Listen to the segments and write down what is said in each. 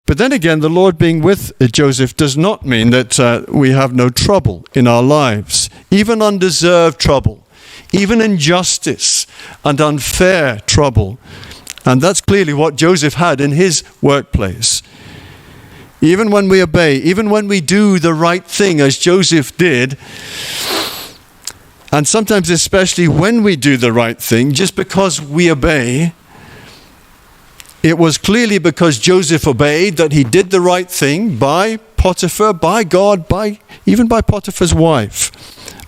But then again, the Lord being with Joseph does not mean that we have no trouble in our lives, even undeserved trouble, even injustice and unfair trouble. And that's clearly what Joseph had in his workplace. Even when we obey, even when we do the right thing as Joseph did, and sometimes especially when we do the right thing, just because we obey, it was clearly because Joseph obeyed that he did the right thing by Potiphar, by God, even by Potiphar's wife,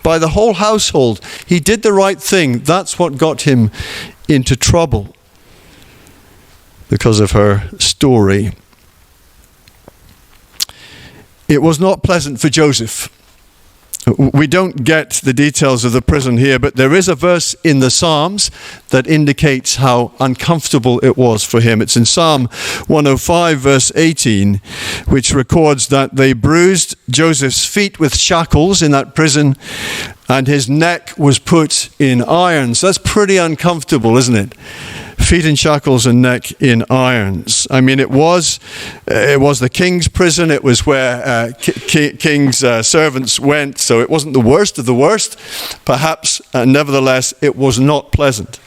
by the whole household. He did the right thing. That's what got him into trouble because of her story. It was not pleasant for Joseph. We don't get the details of the prison here, but there is a verse in the Psalms that indicates how uncomfortable it was for him. It's in Psalm 105, verse 18, which records that they bruised Joseph's feet with shackles in that prison, and his neck was put in irons. That's pretty uncomfortable, isn't it? Feet in shackles and neck in irons. I mean, it was the king's prison. It was where king's servants went. So it wasn't the worst of the worst. Perhaps, nevertheless, it was not pleasant.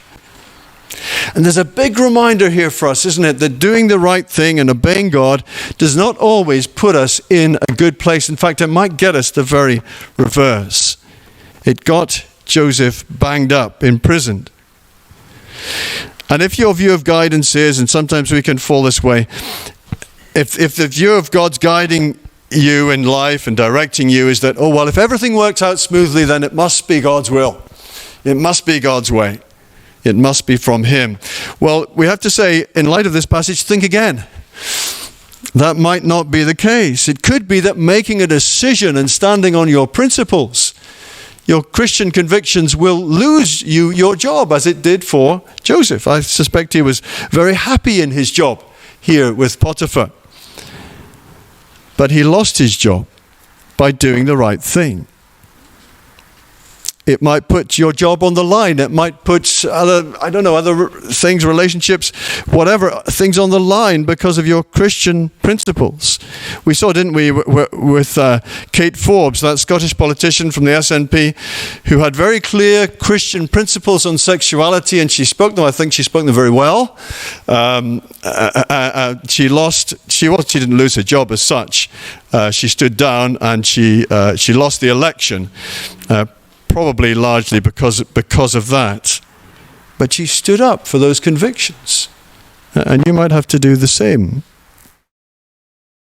And there's a big reminder here for us, isn't it, that doing the right thing and obeying God does not always put us in a good place. In fact, it might get us the very reverse. It got Joseph banged up, imprisoned. And if your view of guidance is, and sometimes we can fall this way, if the view of God's guiding you in life and directing you is that, oh, well, if everything works out smoothly, then it must be God's will. It must be God's way. It must be from Him. Well, we have to say, in light of this passage, think again. That might not be the case. It could be that making a decision and standing on your principles, your Christian convictions, will lose you your job, as it did for Joseph. I suspect he was very happy in his job here with Potiphar. But he lost his job by doing the right thing. It might put your job on the line. It might put other things, relationships, whatever, things on the line because of your Christian principles. We saw, didn't we, with Kate Forbes, that Scottish politician from the SNP, who had very clear Christian principles on sexuality, and she spoke them. I think she spoke them very well. She didn't lose her job as such. She stood down and she lost the election. Probably largely because of that. But she stood up for those convictions. And you might have to do the same.